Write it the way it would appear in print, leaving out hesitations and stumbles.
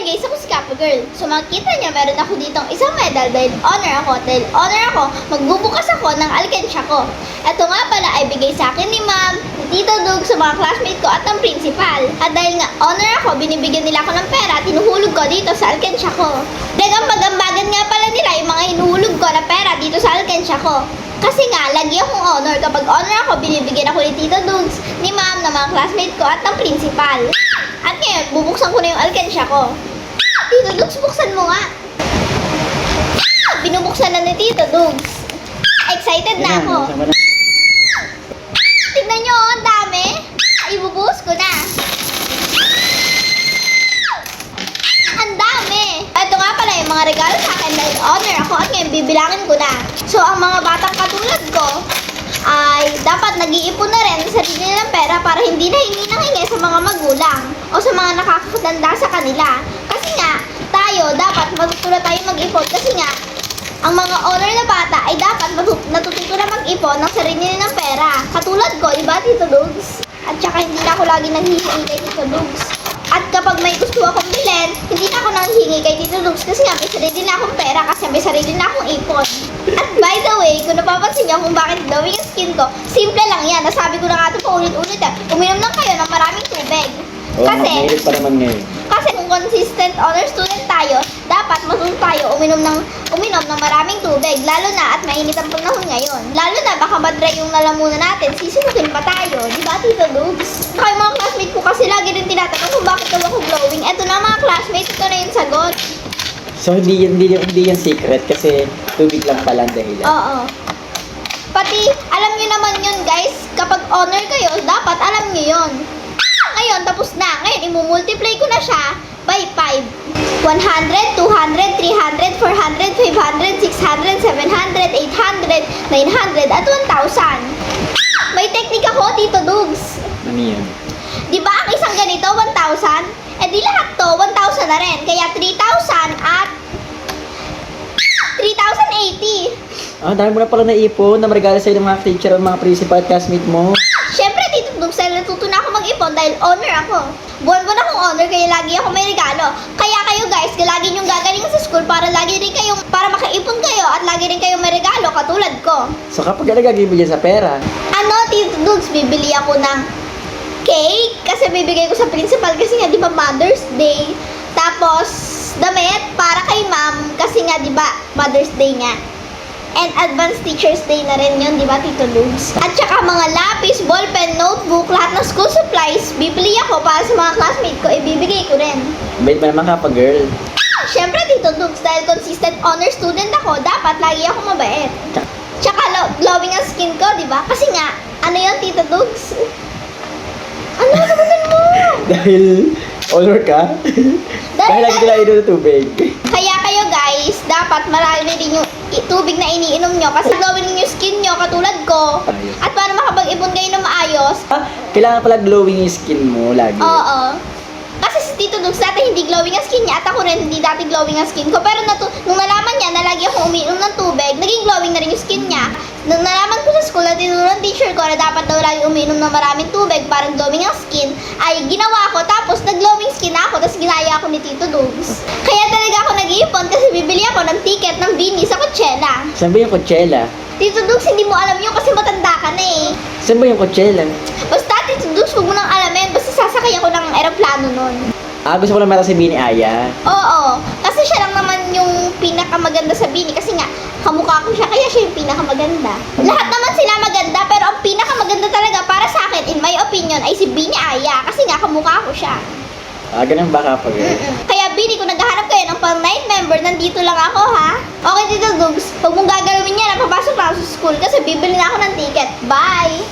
guys, ako si Kappa Girl. So makikita niyo, meron ako ditong isang medal dahil honor ako. Dahil honor ako, magbubukas ako ng alkansya ko. Ito nga pala ay bigay sa akin ni Ma'am, ni Tito Dug, sa mga classmate ko at ng principal. At dahil nga honor ako, binibigyan nila ako ng pera at hinuhulog ko dito sa alkansya ko. Dagambag-ambagan nga pala nila yung mga hinuhulog ko na pera dito sa alkansya ko. Kasi nga, lagi akong honor. Kapag honor ako, binibigyan ako ni Tito Dugs, ni Ma'am, ng mga classmate ko at ng principal. At ngayon, bubuksan ko na yung alkansya ko. Tito Dugs, buksan mo nga. Binubuksan na ni Tito Dugs. Excited na ako. Tignan nyo, ang dami. Ibubuhos ko na. Ang dami. Ito nga pala yung mga regalo sa akin dahil honor ako at ngayon bibilangin ko na. So, ang mga batang katulad ko ay dapat nag-iipon na rin sa sarili nilang pera para hindi na hingi ng hingi sa mga magulang o sa mga nakakatanda sa kanila. Kasi nga, tayo dapat matutunan tayo mag-ipon kasi nga, ang mga honor na bata ay dapat natututo na mag-ipon ng sarili nilang pera. Katulad ko, diba, Tito Dugs? At saka hindi na ako lagi nanghihingi kay Tito Dugs. At kapag may gusto akong bilhin, hindi na ako nanghihingi kay Tito Dugs kasi nga may sarili na akong pera kasi may sarili na akong ipon. At by the way, kung napapansin niyo kung bakit glowing yung skin ko, simple lang yan. Nasabi ko na nga ito pa ulit-ulit uminom lang kayo ng maraming tubig. Kasi, mahilig pa naman ngayon. Kasi kung consistent honor student tayo, dapat matuto tayo uminom ng maraming tubig. Lalo na at mainit ang panahon ngayon. Lalo na baka madry yung lalamunan natin, sisinukin pa tayo. Di ba, Tito Dugs? Kaya mga classmate ko kasi lagi rin tinatanong kung bakit daw ako glowing. Eto na mga classmates, ito na yung sagot. So, hindi yan secret kasi tubig lang pala ang dahilan. Oo. Pati, alam nyo naman yun guys, kapag honor kayo, dapat alam nyo yun. Ngayon, tapos na. Ngayon, imumultiply ko na siya by 5. 100, 200, 300, 400, 500, 600, 700, 800, 900, at 1,000. May technique ako, Tito Dugs. Ano yan? Di ba ang isang ganito, 1,000? Eh di lahat to, 1,000 na rin. Kaya 3,000 at 3,080. Ah, dahil mo na pala naipon na marigala sa'yo ng mga teacher at mga principal at classmate mo. Siyempre, Tito Dugs, natuto na ako mag-ipon dahil honor ako. Buwan-buwan akong honor, kaya lagi ako may regalo. Kaya kayo guys, lagi niyong gagaling sa school para para makaipon kayo at lagi rin kayong may regalo katulad ko. So, kapag nagagay mo dyan sa pera, Ano, Tito Dugs, bibili ako ng cake kasi bibigay ko sa principal kasi nga, di ba, Mother's Day. Tapos, damit para kay ma'am kasi nga, di ba, Mother's Day nga. And Advanced Teacher's Day na rin yun, di ba, Tito Dugs? At saka mga lapis, ballpen, notebook, lahat ng school supplies, bibili ako para sa mga classmate ko, ibibigay ko rin. bait ba naman ka pa, girl? Siyempre, Tito Dugs, dahil consistent honor student ako, dapat lagi ako mabait. Tsaka glowing ang skin ko, di ba? Kasi nga, ano yun, Tito Dugs? Ano naman mo? Dahil honor ka? Dahil lagi nila inom ng tubig. Kaya kayo guys, dapat marami din yung tubig na iniinom nyo kasi glowing yung skin nyo katulad ko. Ayos. At para makapag-ipon kayo ng maayos, Ah, kailangan pala glowing yung skin mo lagi. oo. Kasi si Tito Dugs dati hindi glowing ang skin niya at ako rin hindi dati glowing ang skin ko. Pero nung nalaman niya na lagi akong umiinom ng tubig, naging glowing na rin yung skin niya. Nung nalaman ko sa school na tinuro ng teacher ko na dapat daw lagi umiinom ng maraming tubig para glowing ang skin, ay ginawa ko tapos nag-glowing skin ako tapos ginaya ako ni Tito Dugs. Kaya talaga ako nag-iipon kasi bibili ako ng ticket ng Bini sa Coachella. Saan ba yung Coachella? Tito Dugs, hindi mo alam yun kasi matanda ka na eh. Saan ba yung Coachella? Basta Tito Dugs, huwag mo nang alamin. Basta sasakay ako ng aeroplano nun. Ah, gusto ko lang mata si Bini Aya. Oo, kasi siya lang naman yung pinakamaganda sa Bini kasi nga, kamukha ko siya, kaya siya yung pinakamaganda. Lahat naman sila maganda, pero ang pinakamaganda talaga para sa akin, in my opinion, ay si Bini Aya kasi nga kamukha ko siya. Ah, ganun ba ka pa, girl? Kaya Bini, kung naghahanap kayo ng pang night member, nandito lang ako ha. Okay, Tito Dugs, huwag mong gagalawin yan, napapasok na ako sa school kasi bibili na ako ng ticket. Bye!